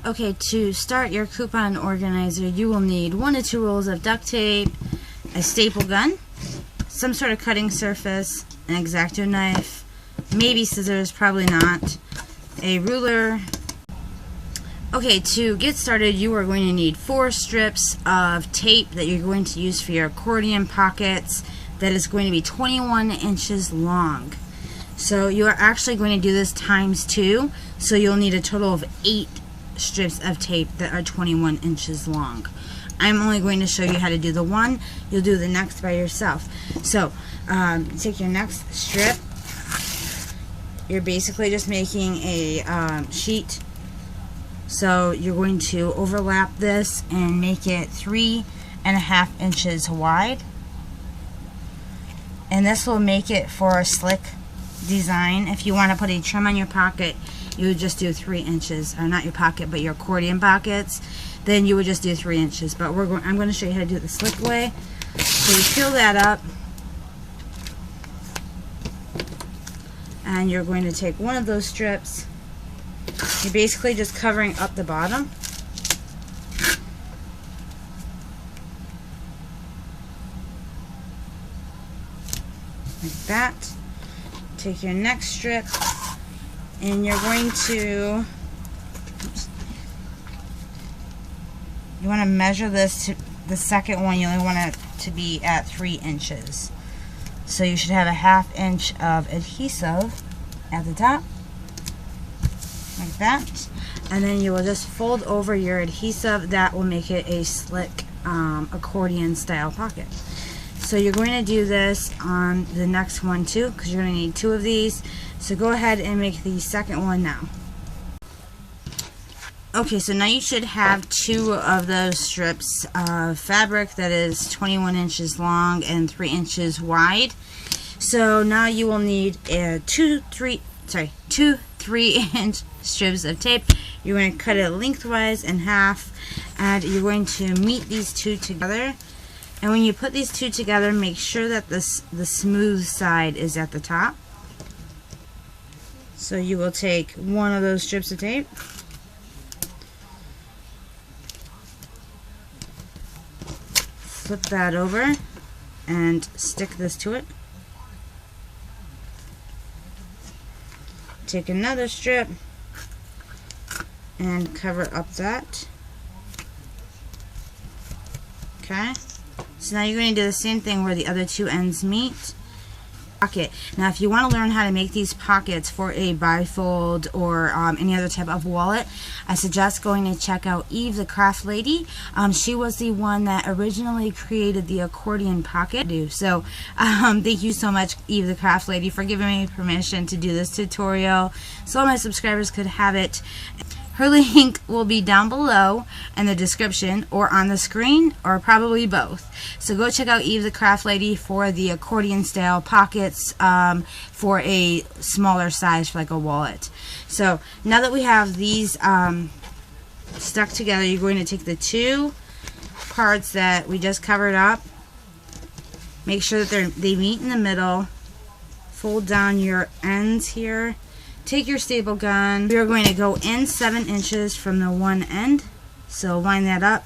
Okay, to start your coupon organizer, you will need 1 to 2 rolls of duct tape, a staple gun, some sort of cutting surface, an X-Acto knife, maybe scissors, probably not, a ruler. Okay, to get started, you are going to need 4 strips of tape that you're going to use for your accordion pockets that is going to be 21 inches long. So you are actually going to do this times 2, so you'll need a total of 8 strips of tape that are 21 inches long. I'm only going to show you how to do the one. You'll do the next by yourself. So take your next strip. You're basically just making a sheet. So you're going to overlap this and make it 3.5 inches wide. And this will make it for a slick design. If you want to put a trim on your pocket, you would just do 3 inches, or not your pocket, but your accordion pockets. Then you would just do 3 inches. But I'm going to show you how to do it the slick way. So you peel that up, and you're going to take one of those strips. You're basically just covering up the bottom. Like that. Take your next strip, and you're going to, you want to measure this to the second one. You only want it to be at 3 inches. So you should have a 1/2 inch of adhesive at the top, like that. And then you will just fold over your adhesive. That will make it a slick accordion style pocket. So you're going to do this on the next one too, because you're going to need 2 of these. So go ahead and make the second one now. Okay, so now you should have 2 of those strips of fabric that is 21 inches long and 3 inches wide. So now you will need 2 3-inch strips of tape. You're going to cut it lengthwise in half, and you're going to meet these 2 together. And when you put these 2 together, make sure that the smooth side is at the top. So you will take one of those strips of tape, flip that over, and stick this to it. Take another strip and cover up that. Okay. So now you're going to do the same thing where the other 2 ends meet. Pocket. Now if you want to learn how to make these pockets for a bifold or any other type of wallet, I suggest going to check out Eve the Craft Lady. She was the one that originally created the accordion pocket. So thank you so much, Eve the Craft Lady, for giving me permission to do this tutorial so all my subscribers could have it. Her link will be down below in the description or on the screen, or probably both. So go check out Eve the Craft Lady for the accordion style pockets for a smaller size, for like a wallet. So now that we have these stuck together, you're going to take the 2 parts that we just covered up, make sure that they meet in the middle, fold down your ends here. Take your staple gun. We are going to go in 7 inches from the one end. So line that up.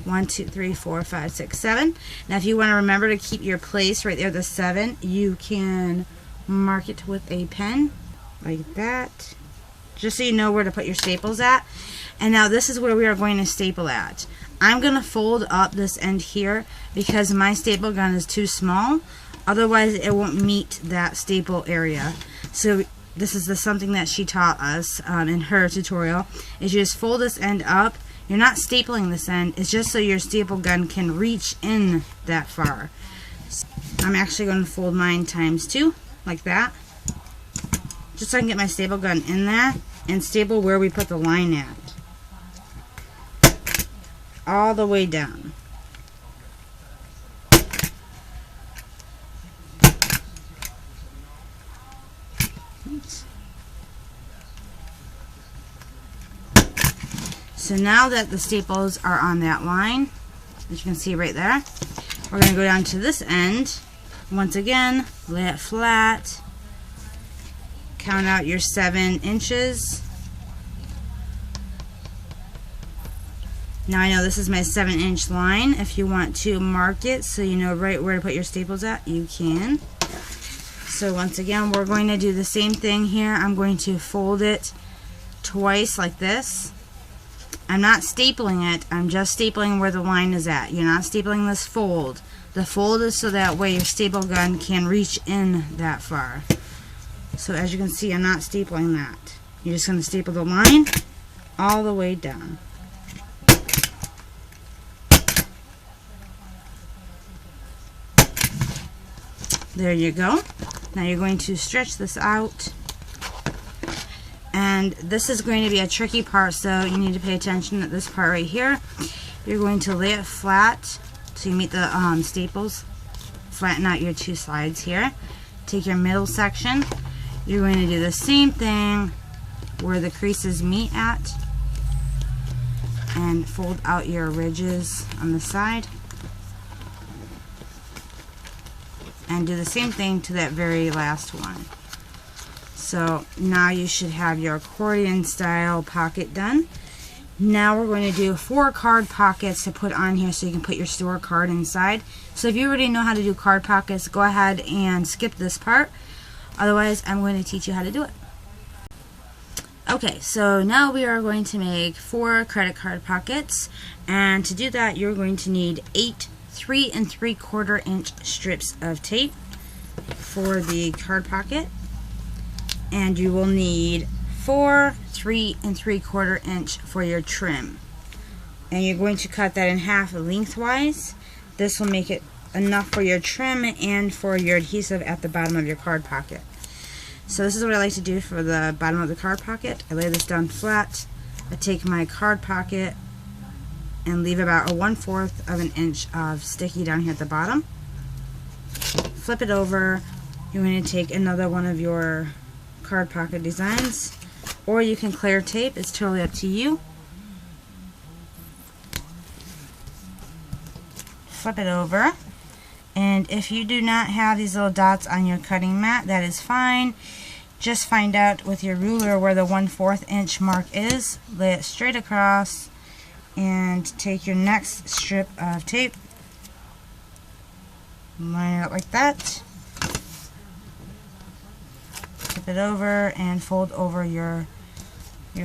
1, 2, 3, 4, 5, 6, 7. Now if you want to remember to keep your place right there, the 7, you can mark it with a pen like that, just so you know where to put your staples at. And now this is where we are going to staple at. I'm going to fold up this end here because my staple gun is too small. Otherwise it won't meet that staple area. So this is something that she taught us in her tutorial, is you just fold this end up. You're not stapling this end, it's just so your staple gun can reach in that far. So I'm actually going to fold mine times 2, like that, just so I can get my staple gun in there and staple where we put the line at, all the way down. So now that the staples are on that line, as you can see right there, we're going to go down to this end. Once again, lay it flat, count out your 7 inches, Now I know this is my 7-inch line. If you want to mark it so you know right where to put your staples at, you can. So once again, we're going to do the same thing here. I'm going to fold it twice like this. I'm not stapling it, I'm just stapling where the line is at. You're not stapling this fold. The fold is so that way your staple gun can reach in that far. So as you can see, I'm not stapling that. You're just going to staple the line all the way down. There you go. Now you're going to stretch this out. And this is going to be a tricky part, so you need to pay attention at this part right here. You're going to lay it flat so you meet the staples. Flatten out your two sides here. Take your middle section. You're going to do the same thing where the creases meet at. And fold out your ridges on the side. And do the same thing to that very last one. So now you should have your accordion style pocket done. Now we're going to do 4 card pockets to put on here so you can put your store card inside. So if you already know how to do card pockets, go ahead and skip this part. Otherwise, I'm going to teach you how to do it. Okay, so now we are going to make 4 credit card pockets. And to do that, you're going to need 8 3 3/4 inch strips of tape for the card pocket, and you will need 4 3 3/4 inch for your trim, and you're going to cut that in half lengthwise. This will make it enough for your trim and for your adhesive at the bottom of your card pocket. So this is what I like to do for the bottom of the card pocket. I lay this down flat. I take my card pocket and leave about a 1/4 of an inch of sticky down here at the bottom. Flip it over. You're going to take another one of your card pocket designs, or you can clear tape. It's totally up to you. Flip it over, and if you do not have these little dots on your cutting mat, that is fine. Just find out with your ruler where the 1/4 inch mark is. Lay it straight across. And take your next strip of tape, line it up like that, flip it over, and fold over your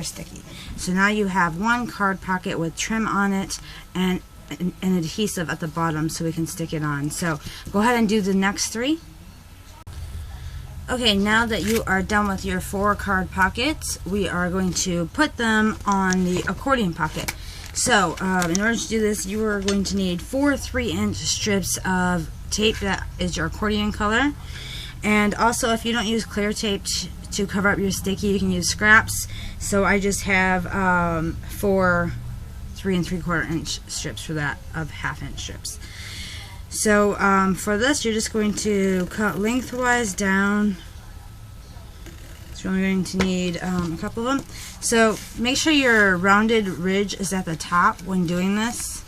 sticky. So now you have one card pocket with trim on it and an adhesive at the bottom so we can stick it on. So go ahead and do the next 3. Okay, now that you are done with your 4 card pockets, we are going to put them on the accordion pocket. So, in order to do this, you are going to need 4 3-inch strips of tape that is your accordion color. And also, if you don't use clear tape to cover up your sticky, you can use scraps. So I just have 4 3 3/4 inch strips for that of 1/2 inch strips. So for this, you're just going to cut lengthwise down. So we're going to need a couple of them. So make sure your rounded ridge is at the top when doing this.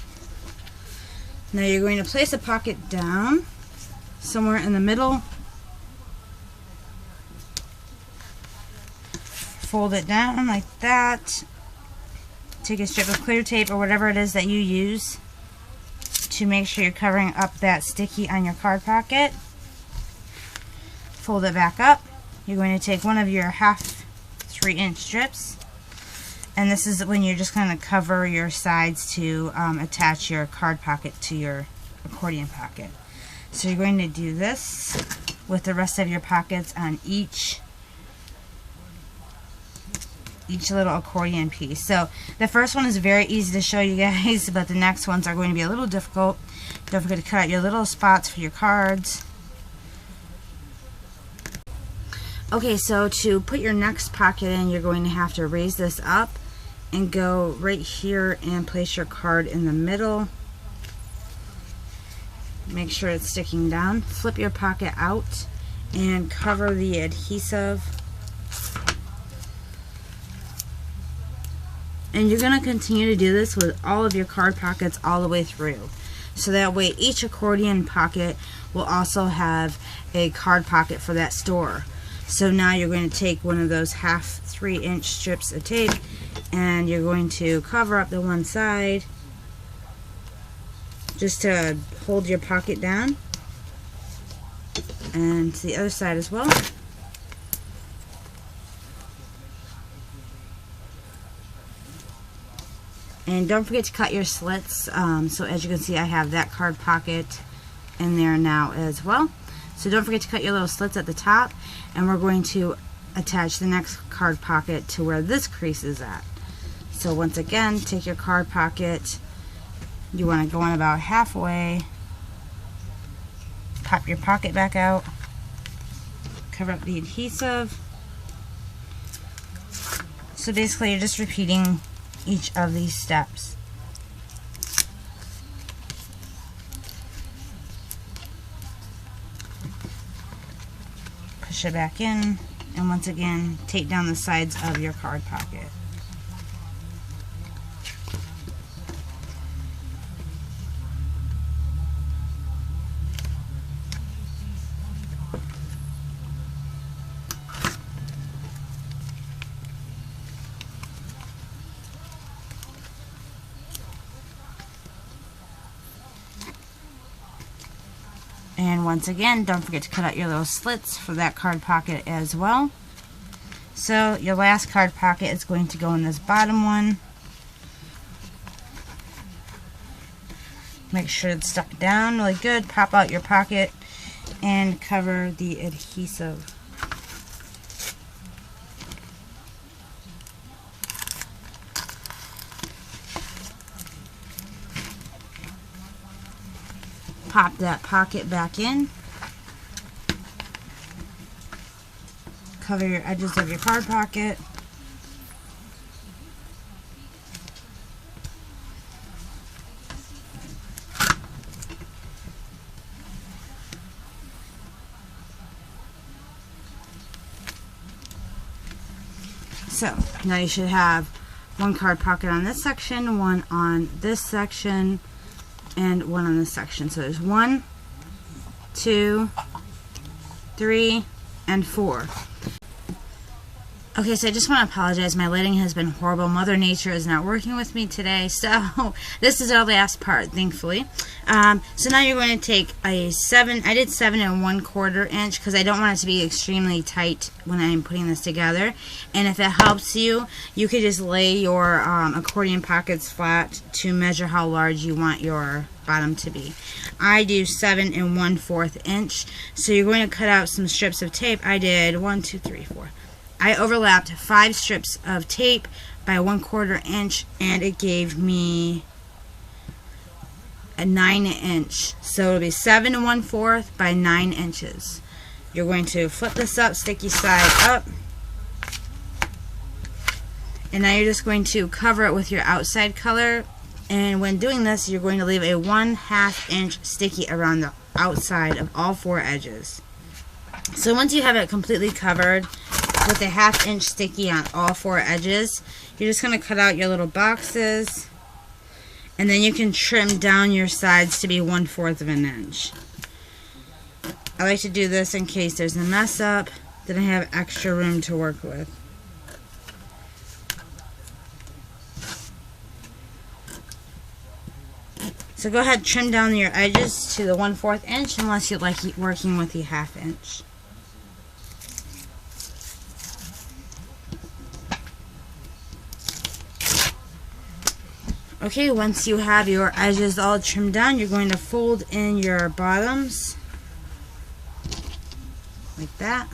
Now you're going to place a pocket down somewhere in the middle. Fold it down like that. Take a strip of clear tape or whatever it is that you use to make sure you're covering up that sticky on your card pocket. Fold it back up. You're going to take one of your 1/2 3-inch strips, and this is when you're just going to cover your sides to attach your card pocket to your accordion pocket. So you're going to do this with the rest of your pockets on each little accordion piece. So the first one is very easy to show you guys, but the next ones are going to be a little difficult. Don't forget to cut out your little spots for your cards. Okay, so to put your next pocket in, you're going to have to raise this up and go right here and place your card in the middle. Make sure it's sticking down. Flip your pocket out and cover the adhesive. And you're going to continue to do this with all of your card pockets all the way through. So that way each accordion pocket will also have a card pocket for that store. So now you're going to take one of those 1/2 3-inch strips of tape and you're going to cover up the one side just to hold your pocket down. And to the other side as well. And don't forget to cut your slits. So as you can see, I have that card pocket in there now as well. So don't forget to cut your little slits at the top, and we're going to attach the next card pocket to where this crease is at. So once again, take your card pocket, you want to go in about halfway, pop your pocket back out, cover up the adhesive. So basically you're just repeating each of these steps. Push it back in, and once again tape down the sides of your card pocket. And once again, don't forget to cut out your little slits for that card pocket as well. So your last card pocket is going to go in this bottom one. Make sure it's stuck down really good. Pop out your pocket and cover the adhesive. Pop that pocket back in. Cover your edges of your card pocket. So now you should have one card pocket on this section, one on this section, and one on this section. So there's 1, 2, 3, and 4. Okay, so I just want to apologize. My lighting has been horrible. Mother Nature is not working with me today, so this is our last part, thankfully. So now you're going to take a 7. I did 7 1/4 inch because I don't want it to be extremely tight when I'm putting this together. And if it helps you, you could just lay your accordion pockets flat to measure how large you want your bottom to be. I do 7 1/4 inch. So you're going to cut out some strips of tape. I did 1, 2, 3, 4. I overlapped 5 strips of tape by 1/4 inch, and it gave me a 9 inch. So it'll be 7 1/4 by 9 inches. You're going to flip this up, sticky side up, and now you're just going to cover it with your outside color. And when doing this, you're going to leave a 1/2 inch sticky around the outside of all 4 edges. So once you have it completely covered with a 1/2 inch sticky on all 4 edges, you're just going to cut out your little boxes, and then you can trim down your sides to be 1/4 inch. I like to do this in case there's a mess up, then I have extra room to work with. So go ahead, trim down your edges to the 1/4 inch unless you like working with the 1/2 inch. Okay, once you have your edges all trimmed down, you're going to fold in your bottoms like that.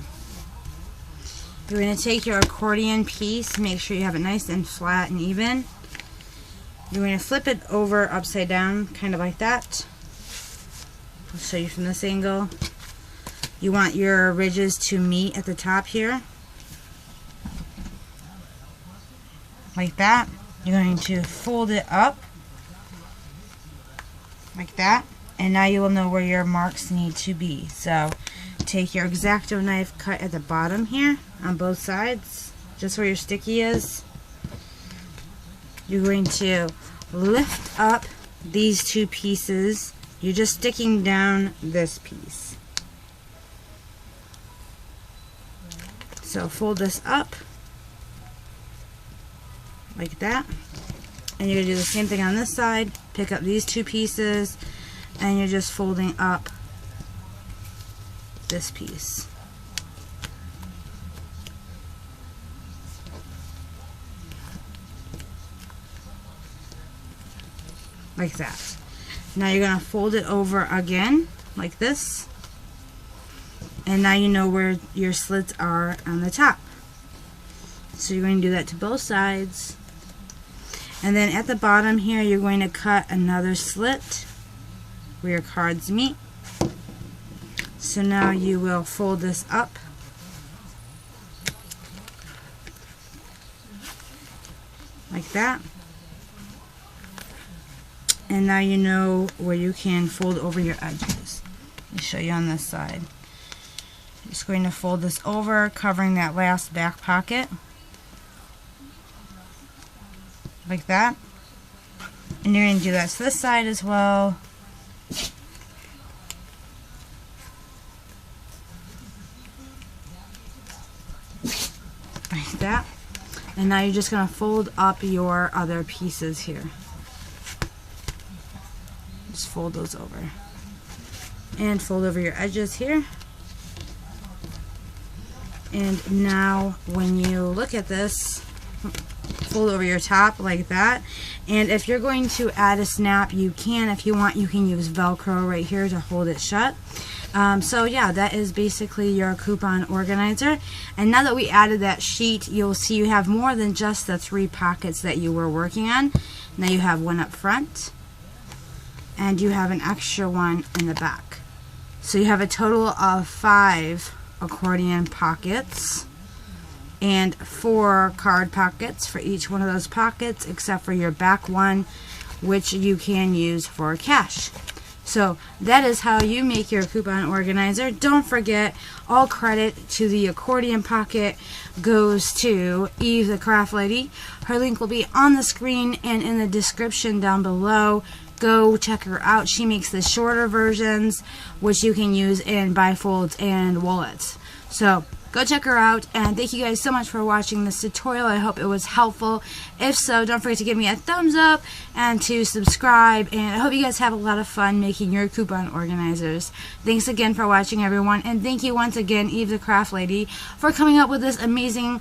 You're going to take your accordion piece, make sure you have it nice and flat and even. You're going to flip it over upside down, kind of like that. I'll show you from this angle. You want your ridges to meet at the top here, like that. You're going to fold it up like that, and now you will know where your marks need to be. So take your X-Acto knife, cut at the bottom here on both sides, just where your sticky is. You're going to lift up these 2 pieces. You're just sticking down this piece. So fold this up like that, and you're going to do the same thing on this side. Pick up these 2 pieces, and you're just folding up this piece. Like that. Now you're going to fold it over again like this, and now you know where your slits are on the top. So you're going to do that to both sides, and then at the bottom here you're going to cut another slit where your cards meet. So now you will fold this up like that, and now you know where you can fold over your edges. Let me show you on this side. I'm just going to fold this over, covering that last back pocket like that, and you're going to do that to this side as well. Like that. And now you're just going to fold up your other pieces here. Just fold those over. And fold over your edges here. And now when you look at this, fold over your top like that. And if you're going to add a snap, you can. If you want, you can use Velcro right here to hold it shut. So yeah, that is basically your coupon organizer. And now that we added that sheet, you'll see you have more than just the 3 pockets that you were working on. Now you have one up front, and you have an extra one in the back. So you have a total of 5 accordion pockets and 4 card pockets for each one of those pockets, except for your back one, which you can use for cash. So that is how you make your coupon organizer. Don't forget, all credit to the accordion pocket goes to Eve the Craft Lady. Her link will be on the screen and in the description down below. Go check her out. She makes the shorter versions, which you can use in bifolds and wallets. So go check her out, and thank you guys so much for watching this tutorial. I hope it was helpful. If so, don't forget to give me a thumbs up and to subscribe, and I hope you guys have a lot of fun making your coupon organizers. Thanks again for watching, everyone, and thank you once again, Eve the Craft Lady, for coming up with this amazing,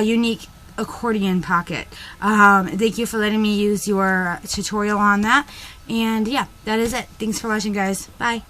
unique accordion pocket. Thank you for letting me use your tutorial on that, and yeah, that is it. Thanks for watching, guys. Bye.